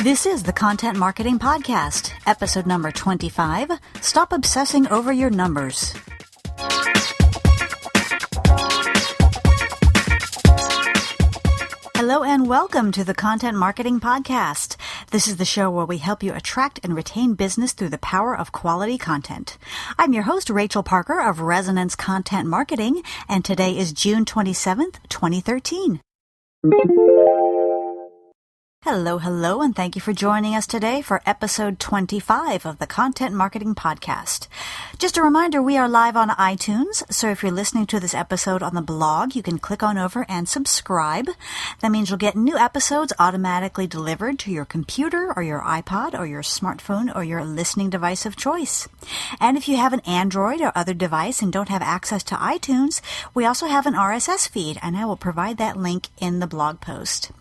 This is the Content Marketing Podcast, episode number 25, Stop Obsessing Over Your Numbers. Hello and welcome to the Content Marketing Podcast. This is the show where we help you attract and retain business through the power of quality content. I'm your host, Rachel Parker of Resonance Content Marketing, and today is June 27th, 2013. Hello, and thank you for joining us today for episode 25 of the Content Marketing Podcast. Just a reminder, we are live on iTunes, so if you're listening to this episode on the blog, you can click on over and subscribe. That means you'll get new episodes automatically delivered to your computer or your iPod or your smartphone or your listening device of choice. And if you have an Android or other device and don't have access to iTunes, we also have an RSS feed, and I will provide that link in the blog post.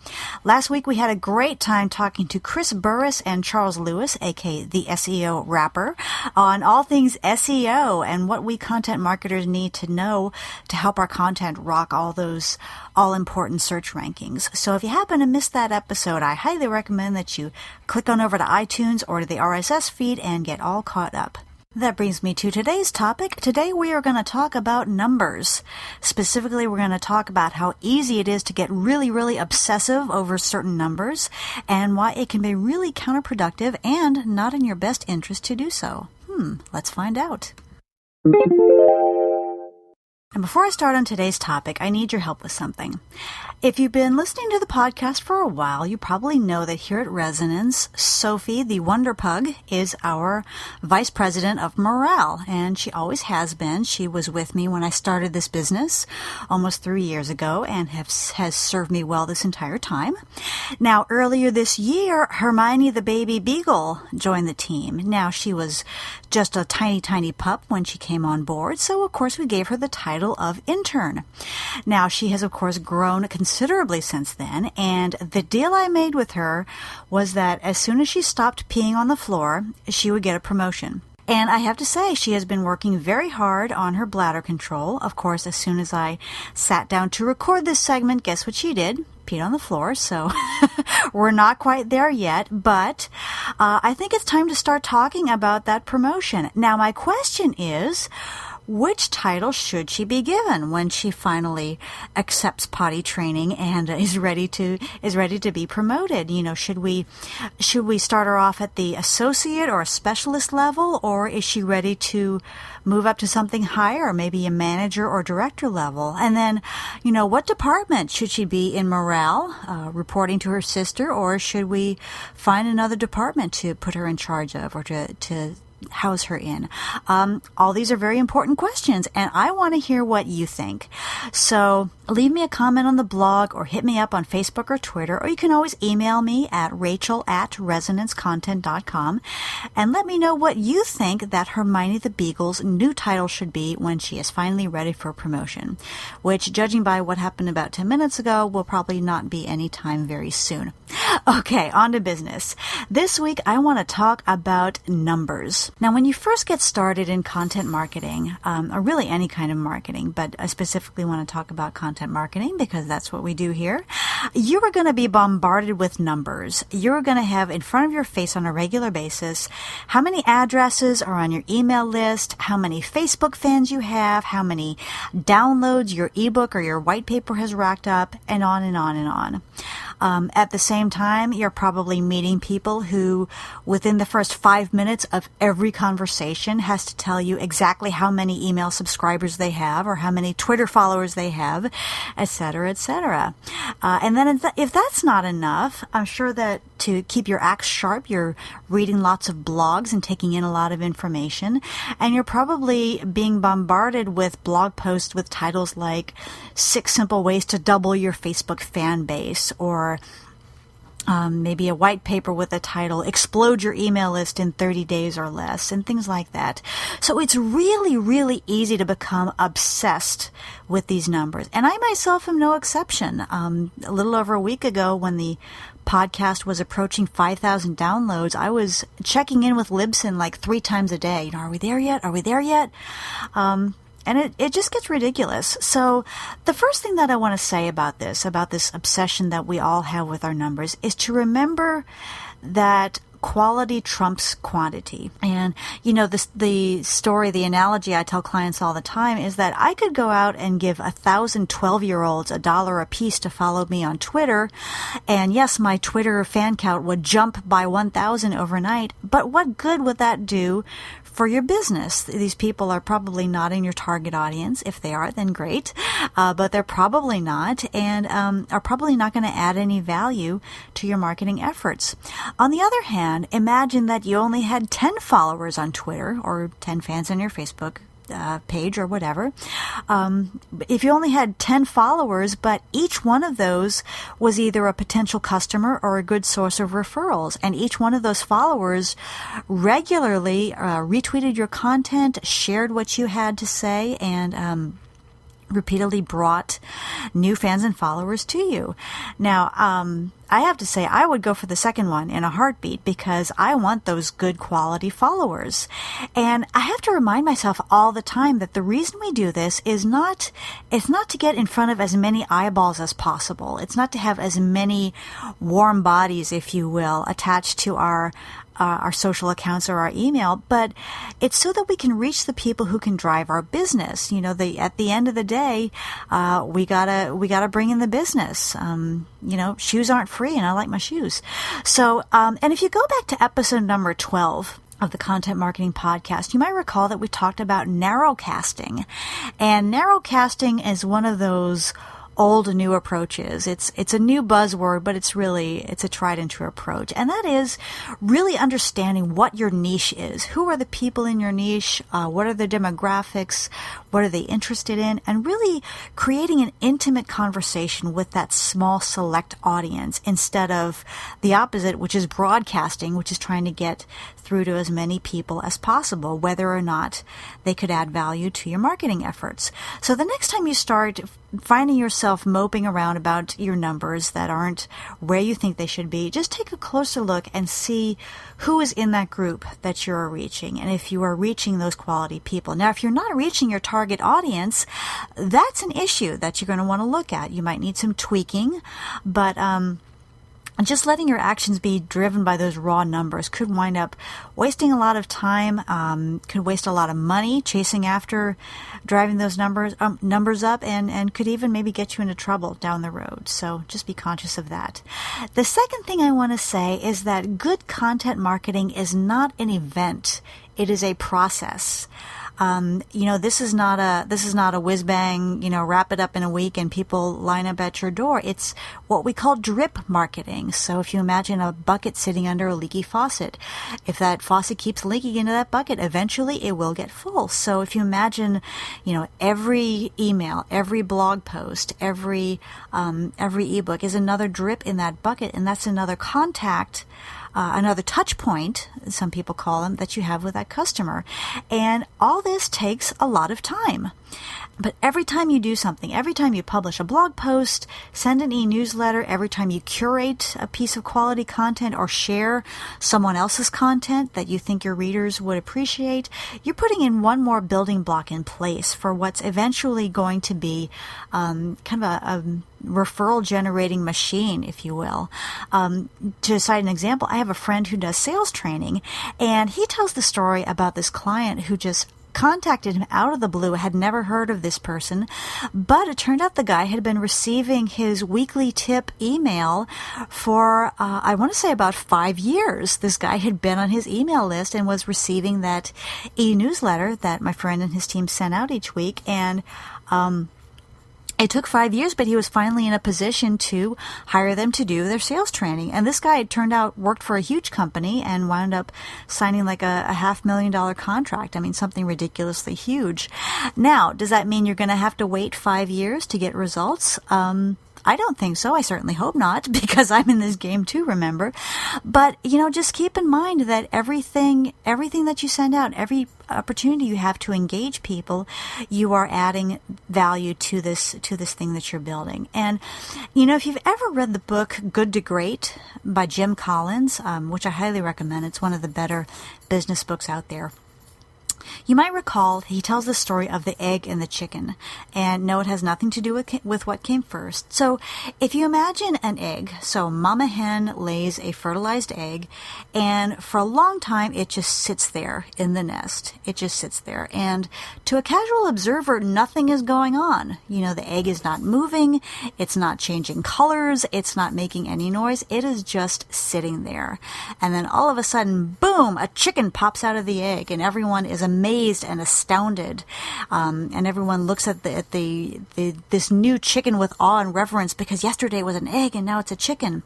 Last week we had a great time talking to Chris Burris and Charles Lewis, aka the SEO Rapper, on all things SEO and what we content marketers need to know to help our content rock all those all-important search rankings. So if you happen to miss that episode, I highly recommend that you click on over to iTunes or to the RSS feed and get all caught up. That brings me to today's topic. Today we are going to talk about numbers. Specifically, we're going to talk about how easy it is to get really obsessive over certain numbers and why it can be really counterproductive and not in your best interest to do so. Let's find out. And before I start on today's topic, I need your help with something. If you've been listening to the podcast for a while, you probably know that here at Resonance, Sophie, the Wonder Pug, is our Vice President of Morale, and she always has been. She was with me when I started this business almost 3 years ago and has served me well this entire time. Now, earlier this year, Hermione the baby beagle joined the team. Now, she was just a tiny pup when she came on board, so of course we gave her the title of intern. Now, she has, of course, grown considerably since then, and the deal I made with her was that as soon as she stopped peeing on the floor, she would get a promotion. And I have to say, she has been working very hard on her bladder control. Of course, as soon as I sat down to record this segment, guess what she did? Peed on the floor, so we're not quite there yet, but I think it's time to start talking about that promotion. Now, my question is, which title should she be given when she finally accepts potty training and is ready to be promoted? You know, should we start her off at the associate or a specialist level, or is she ready to move up to something higher, maybe a manager or director level? And then, you know, what department should she be in morale, reporting to her sister, or should we find another department to put her in charge of or to house her in? All these are very important questions, and I want to hear what you think. So leave me a comment on the blog or hit me up on Facebook or Twitter, or you can always email me at rachel@resonancecontent.com and let me know what you think that Hermione the Beagle's new title should be when she is finally ready for promotion, which, judging by what happened about 10 minutes ago, will probably not be any time very soon. Okay, on to business. This week, I want to talk about numbers. Now, when you first get started in content marketing, or really any kind of marketing, but I specifically want to talk about content marketing because that's what we do here, you are going to be bombarded with numbers. You're going to have in front of your face on a regular basis how many addresses are on your email list, how many Facebook fans you have, how many downloads your ebook or your white paper has racked up, and on and on and on. At the same time, you're probably meeting people who, within the first 5 minutes of every conversation, has to tell you exactly how many email subscribers they have or how many Twitter followers they have, etc., etc. And then if that's not enough, I'm sure that to keep your axe sharp, you're reading lots of blogs and taking in a lot of information, and you're probably being bombarded with blog posts with titles like 6 Simple Ways to Double Your Facebook Fan Base, or maybe a white paper with the title, Explode Your Email List in 30 Days or Less, and things like that. So it's really, really easy to become obsessed with these numbers. And I myself am no exception. A little over a week ago, when the podcast was approaching 5,000 downloads, I was checking in with Libsyn like 3 times a day. Are we there yet? Are we there yet? And it just gets ridiculous. So the first thing that I want to say about this obsession that we all have with our numbers, is to remember that quality trumps quantity. And, the story, the analogy I tell clients all the time is that I could go out and give 1,000 12-year-olds $1 a piece to follow me on Twitter. And yes, my Twitter fan count would jump by 1,000 overnight. But what good would that do for your business? These people are probably not in your target audience. If they are, then great. But they're probably not, and are probably not going to add any value to your marketing efforts. On the other hand, imagine that you only had 10 followers on Twitter, or 10 fans on your Facebook page or whatever. If you only had 10 followers, but each one of those was either a potential customer or a good source of referrals, and each one of those followers regularly retweeted your content, shared what you had to say, and repeatedly brought new fans and followers to you. Now, I have to say, I would go for the second one in a heartbeat, because I want those good quality followers. And I have to remind myself all the time that the reason we do this is it's not to get in front of as many eyeballs as possible. It's not to have as many warm bodies, if you will, attached to our social accounts or our email, but it's so that we can reach the people who can drive our business. At the end of the day, we gotta bring in the business. Shoes aren't free, and I like my shoes. So, and if you go back to episode number 12 of the Content Marketing Podcast, you might recall that we talked about narrowcasting. And narrowcasting is one of those old new approaches. It's a new buzzword, but it's a tried and true approach. And that is really understanding what your niche is. Who are the people in your niche? What are their demographics? What are they interested in? And really creating an intimate conversation with that small select audience, instead of the opposite, which is broadcasting, which is trying to get through to as many people as possible, whether or not they could add value to your marketing efforts. So the next time you start finding yourself moping around about your numbers that aren't where you think they should be, just take a closer look and see who is in that group that you're reaching, and if you are reaching those quality people. Now, if you're not reaching your target audience, that's an issue that you're going to want to look at. You might need some tweaking, but just letting your actions be driven by those raw numbers could wind up wasting a lot of time, could waste a lot of money chasing after driving those numbers up, and could even maybe get you into trouble down the road. So just be conscious of that. The second thing I want to say is that good content marketing is not an event. It is a process. This is not a whiz bang, wrap it up in a week and people line up at your door. It's what we call drip marketing. So if you imagine a bucket sitting under a leaky faucet, if that faucet keeps leaking into that bucket, eventually it will get full. So if you imagine, every email, every blog post, every ebook is another drip in that bucket, and that's another contact, another touch point, some people call them, that you have with that customer. And all this takes a lot of time. But every time you do something, every time you publish a blog post, send an e-newsletter, every time you curate a piece of quality content or share someone else's content that you think your readers would appreciate, you're putting in one more building block in place for what's eventually going to be kind of a referral generating machine, if you will. To cite an example, I have a friend who does sales training, and he tells the story about this client who just contacted him out of the blue, had never heard of this person, but it turned out the guy had been receiving his weekly tip email for, I want to say about 5 years. This guy had been on his email list and was receiving that e-newsletter that my friend and his team sent out each week, and it took 5 years, but he was finally in a position to hire them to do their sales training. And this guy, it turned out, worked for a huge company and wound up signing like a $500,000 contract. I mean, something ridiculously huge. Now, does that mean you're going to have to wait 5 years to get results? I don't think so. I certainly hope not, because I'm in this game too, remember? But, just keep in mind that everything that you send out, every opportunity you have to engage people, you are adding value to this thing that you're building. And, if you've ever read the book Good to Great by Jim Collins, which I highly recommend, it's one of the better business books out there. You might recall he tells the story of the egg and the chicken, and no, it has nothing to do with what came first. So if you imagine an egg, so mama hen lays a fertilized egg, and for a long time it just sits there in the nest. It just sits there, and to a casual observer, nothing is going on. The egg is not moving, it's not changing colors, it's not making any noise, it is just sitting there. And then all of a sudden, boom, a chicken pops out of the egg, and everyone is amazed and astounded, and everyone looks at this new chicken with awe and reverence, because yesterday was an egg and now it's a chicken.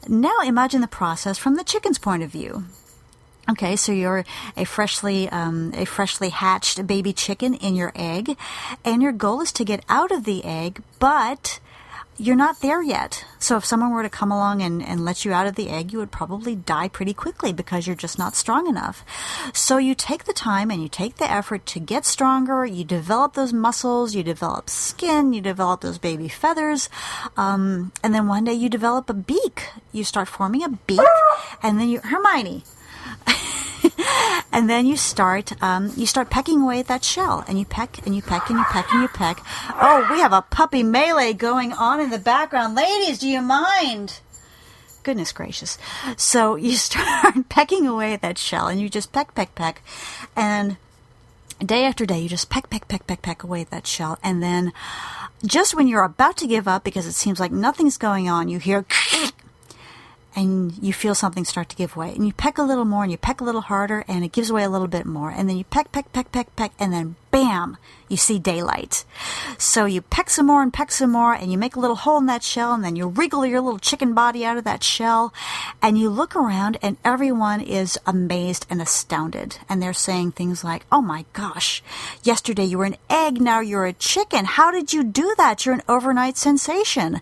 Now imagine the process from the chicken's point of view. Okay, so you're a freshly hatched baby chicken in your egg, and your goal is to get out of the egg, but you're not there yet. So if someone were to come along and let you out of the egg, you would probably die pretty quickly because you're just not strong enough. So you take the time and you take the effort to get stronger. You develop those muscles, you develop skin, you develop those baby feathers, and then one day you develop a beak. You start forming a beak, and then Hermione. And then you start pecking away at that shell, and you peck and you peck and you peck and you peck. Oh, we have a puppy melee going on in the background. Ladies, do you mind? Goodness gracious. So you start pecking away at that shell, and you just peck, peck, peck. And day after day, you just peck, peck, peck, peck, peck away at that shell. And then just when you're about to give up because it seems like nothing's going on, you hear and you feel something start to give way. And you peck a little more, and you peck a little harder, and it gives way a little bit more. And then you peck, peck, peck, peck, peck, and then bam, you see daylight. So you peck some more, and you make a little hole in that shell, and then you wriggle your little chicken body out of that shell, and you look around, and everyone is amazed and astounded. And they're saying things like, oh my gosh, yesterday you were an egg, now you're a chicken. How did you do that? You're an overnight sensation.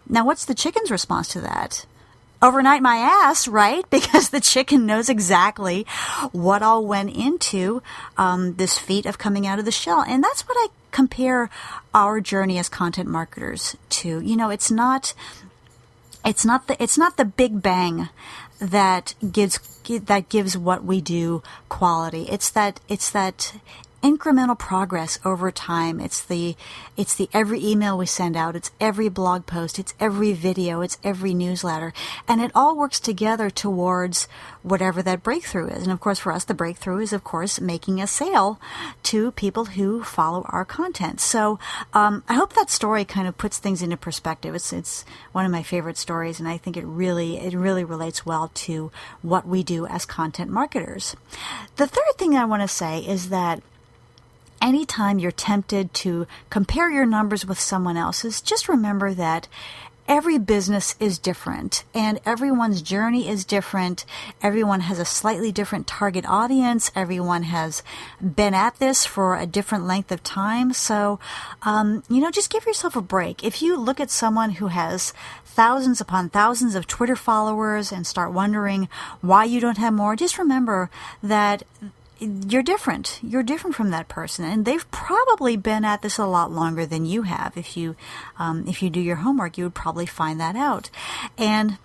Now, what's the chicken's response to that? Overnight my ass, right? Because the chicken knows exactly what all went into this feat of coming out of the shell. And that's what I compare our journey as content marketers to. It's not the big bang that gives what we do quality. It's that incremental progress over time. It's the every email we send out, it's every blog post, it's every video, it's every newsletter, and it all works together towards whatever that breakthrough is. And of course, for us, the breakthrough is, of course, making a sale to people who follow our content. So I hope that story kind of puts things into perspective. It's one of my favorite stories, and I think it really relates well to what we do as content marketers. The third thing I want to say is that anytime you're tempted to compare your numbers with someone else's, just remember that every business is different and everyone's journey is different. Everyone has a slightly different target audience. Everyone has been at this for a different length of time. So, just give yourself a break. If you look at someone who has thousands upon thousands of Twitter followers and start wondering why you don't have more, just remember that you're different. You're different from that person, and they've probably been at this a lot longer than you have. If you do your homework, you would probably find that out. And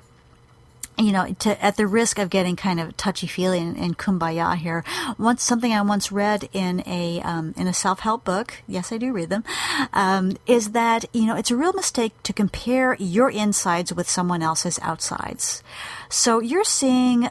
at the risk of getting kind of touchy-feely and kumbaya here, something I once read in a self-help book, yes, I do read them, is that, it's a real mistake to compare your insides with someone else's outsides. So you're seeing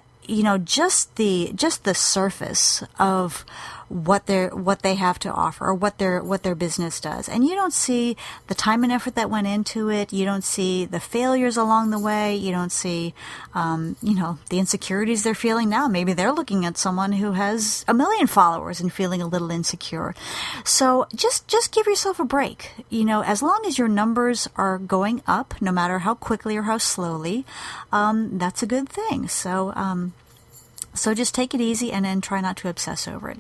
just the surface of what they have to offer, or what their business does, and you don't see the time and effort that went into it. You don't see the failures along the way. You don't see the insecurities they're feeling now. Maybe they're looking at someone who has 1 million followers and feeling a little insecure. So just give yourself a break. As long as your numbers are going up, no matter how quickly or how slowly, that's a good thing. So So just take it easy and then try not to obsess over it.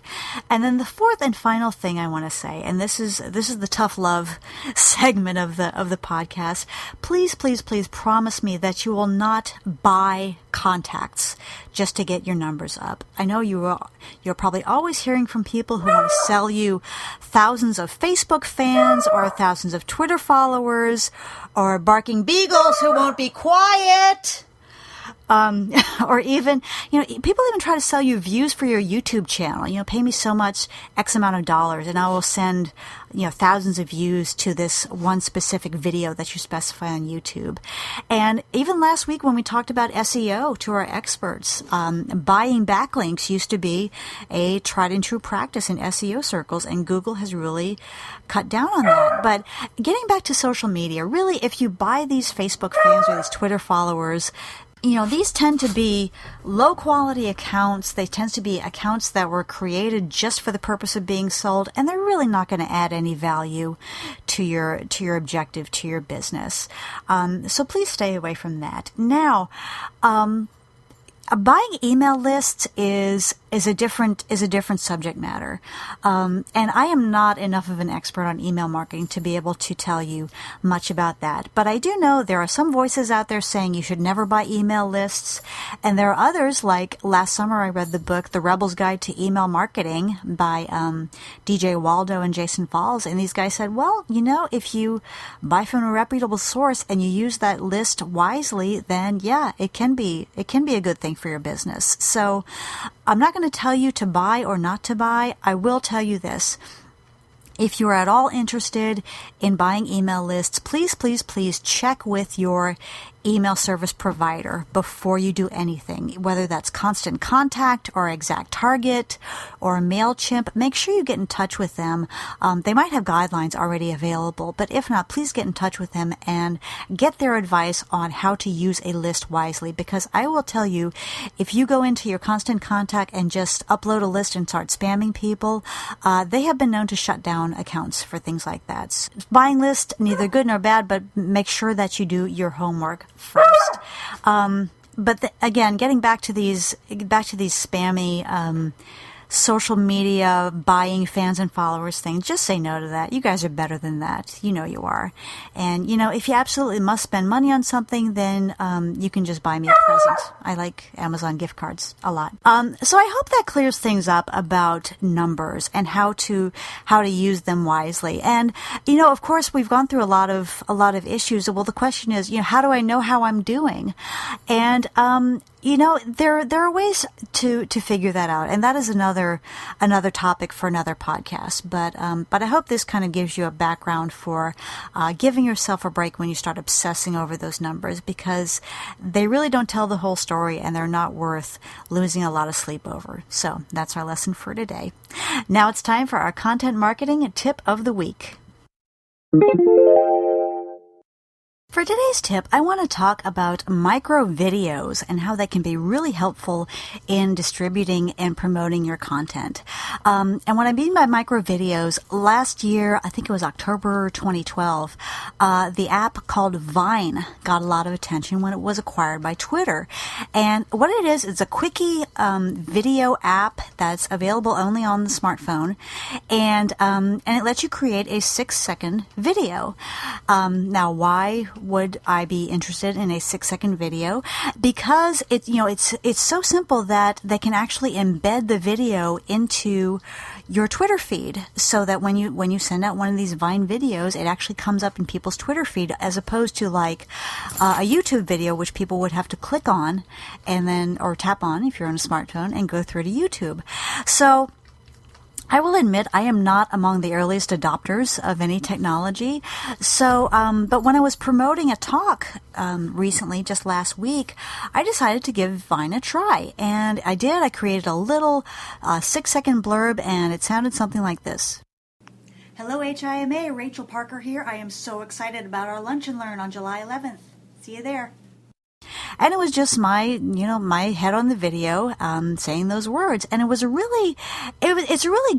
And then the fourth and final thing I want to say, and this is the tough love segment of the podcast. Please, please, please promise me that you will not buy contacts just to get your numbers up. I know you're probably always hearing from people who want to sell you thousands of Facebook fans or thousands of Twitter followers or barking beagles who won't be quiet. Or even, people even try to sell you views for your YouTube channel. Pay me so much X amount of dollars and I will send, thousands of views to this one specific video that you specify on YouTube. And even last week when we talked about SEO to our experts, buying backlinks used to be a tried and true practice in SEO circles, and Google has really cut down on that. But getting back to social media, really, if you buy these Facebook fans or these Twitter followers, these tend to be low-quality accounts. They tend to be accounts that were created just for the purpose of being sold, and they're really not going to add any value to your objective, to your business. So please stay away from that. Now, buying email lists is a different subject matter, and I am not enough of an expert on email marketing to be able to tell you much about that. But I do know there are some voices out there saying you should never buy email lists, and there are others, like last summer I read the book The Rebel's Guide to Email Marketing by DJ Waldo and Jason Falls, and these guys said, well, if you buy from a reputable source and you use that list wisely, then yeah, it can be a good thing for your business. So I'm not going to tell you to buy or not to buy. I will tell you this. If you're at all interested in buying email lists, please, please, please check with your email service provider before you do anything, whether that's Constant Contact or Exact Target or MailChimp. Make sure you get in touch with them. They might have guidelines already available, but if not, please get in touch with them and get their advice on how to use a list wisely, because I will tell you, if you go into your Constant Contact and just upload a list and start spamming people, they have been known to shut down accounts for things like that. Buying lists, neither good nor bad, but make sure that you do your homework first. But again, getting back to these spammy social media buying fans and followers things, just say no to that. You guys are better than that. You know you are. And, if you absolutely must spend money on something, then you can just buy me a present. I like Amazon gift cards a lot. So I hope that clears things up about numbers and how to use them wisely. And, of course, we've gone through a lot of issues. Well, the question is, how do I know how I'm doing? And, there are ways to figure that out, and that is another topic for another podcast. But I hope this kind of gives you a background for giving yourself a break when you start obsessing over those numbers, because they really don't tell the whole story, and they're not worth losing a lot of sleep over. So that's our lesson for today. Now it's time for our content marketing tip of the week. For today's tip, I want to talk about micro videos and how they can be really helpful in distributing and promoting your content. And what I mean by micro videos, last year, I think it was October 2012, the app called Vine got a lot of attention when it was acquired by Twitter. And what it is, it's a quickie video app that's available only on the smartphone, and it lets you create a 6-second video. Now, why would I be interested in a 6-second video? Because it's so simple that they can actually embed the video into your Twitter feed, so that when you send out one of these Vine videos, it actually comes up in people's Twitter feed, as opposed to like a YouTube video, which people would have to click on or tap on if you're on a smartphone and go through to YouTube. So I will admit I am not among the earliest adopters of any technology. So, but when I was promoting a talk recently, just last week, I decided to give Vine a try. And I did. I created a little 6-second blurb, and it sounded something like this. Hello, HIMA. Rachel Parker here. I am so excited about our Lunch and Learn on July 11th. See you there. And it was just my head on the video, saying those words. And it's a really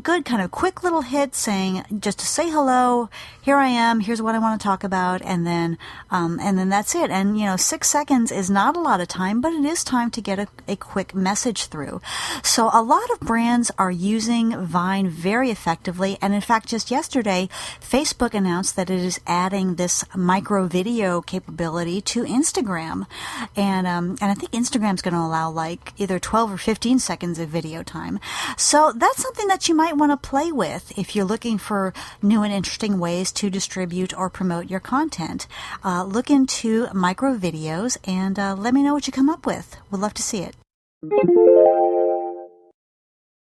good kind of quick little hit saying, just to say hello, here I am, here's what I want to talk about, and then that's it. And, 6 seconds is not a lot of time, but it is time to get a quick message through. So a lot of brands are using Vine very effectively. And in fact, just yesterday, Facebook announced that it is adding this micro video capability to Instagram. And I think Instagram's going to allow like either 12 or 15 seconds of video time. So that's something that you might want to play with if you're looking for new and interesting ways to distribute or promote your content. Look into micro videos and let me know what you come up with. We'd love to see it.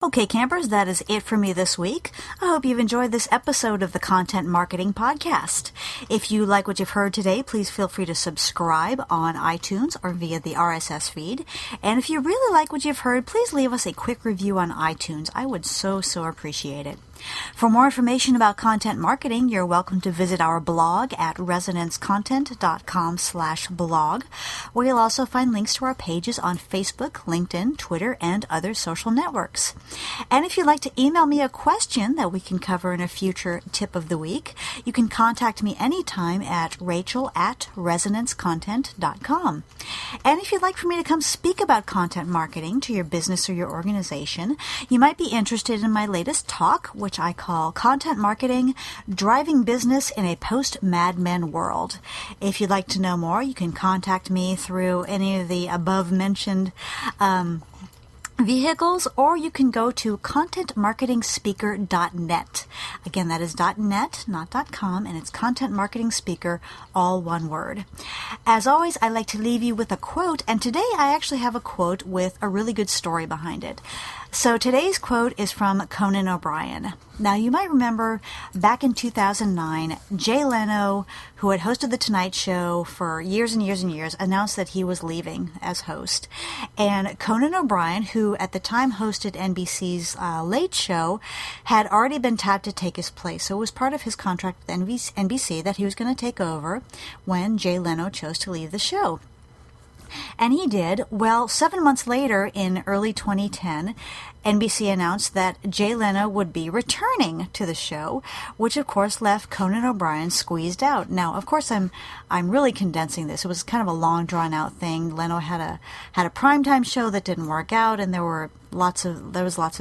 Okay, campers, that is it for me this week. I hope you've enjoyed this episode of the Content Marketing Podcast. If you like what you've heard today, please feel free to subscribe on iTunes or via the RSS feed. And if you really like what you've heard, please leave us a quick review on iTunes. I would so appreciate it. For more information about content marketing, you're welcome to visit our blog at resonancecontent.com/blog, where you'll also find links to our pages on Facebook, LinkedIn, Twitter, and other social networks. And if you'd like to email me a question that we can cover in a future tip of the week, you can contact me anytime at rachel@resonancecontent.com. And if you'd like for me to come speak about content marketing to your business or your organization, you might be interested in my latest talk, which I call Content Marketing, Driving Business in a Post-Mad Men World. If you'd like to know more, you can contact me through any of the above-mentioned vehicles, or you can go to contentmarketingspeaker.net. Again, that is .net, not .com, and it's Content Marketing Speaker, all one word. As always, I like to leave you with a quote, and today I actually have a quote with a really good story behind it. So today's quote is from Conan O'Brien. Now, you might remember back in 2009, Jay Leno, who had hosted The Tonight Show for years and years and years, announced that he was leaving as host. And Conan O'Brien, who at the time hosted NBC's Late Show, had already been tapped to take his place. So it was part of his contract with NBC that he was going to take over when Jay Leno chose to leave the show. And he did. Well, 7 months later, in early 2010, NBC announced that Jay Leno would be returning to the show, which of course left Conan O'Brien squeezed out. Now, of course, I'm really condensing this. It was kind of a long, drawn-out thing. Leno had a primetime show that didn't work out, and there was lots of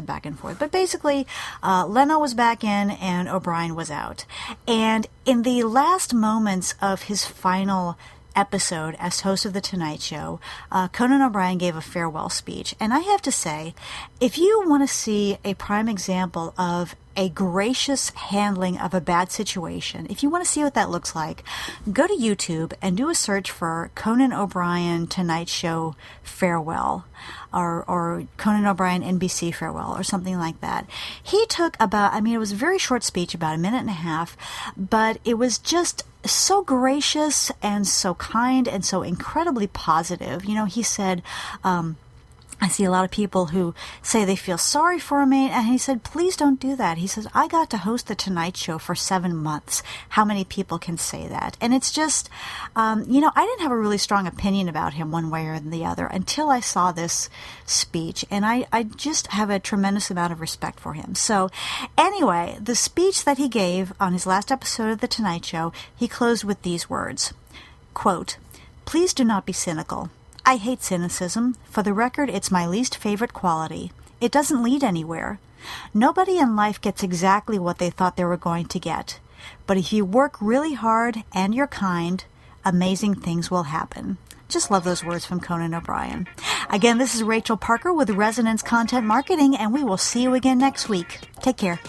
back and forth. But basically, Leno was back in, and O'Brien was out. And in the last moments of his final episode as host of The Tonight Show, Conan O'Brien gave a farewell speech. And I have to say, if you want to see a prime example of a gracious handling of a bad situation, if you want to see what that looks like, go to YouTube and do a search for Conan O'Brien Tonight Show farewell, or Conan O'Brien NBC farewell, or something like that. He took it was a very short speech, about a minute and a half, but it was just so gracious and so kind and so incredibly positive. He said, I see a lot of people who say they feel sorry for me, and he said, please don't do that. He says, I got to host The Tonight Show for 7 months. How many people can say that? And it's just, I didn't have a really strong opinion about him one way or the other until I saw this speech, and I just have a tremendous amount of respect for him. So anyway, the speech that he gave on his last episode of The Tonight Show, he closed with these words, quote, "Please do not be cynical. I hate cynicism. For the record, it's my least favorite quality. It doesn't lead anywhere. Nobody in life gets exactly what they thought they were going to get. But if you work really hard and you're kind, amazing things will happen." Just love those words from Conan O'Brien. Again, this is Rachel Parker with Resonance Content Marketing, and we will see you again next week. Take care.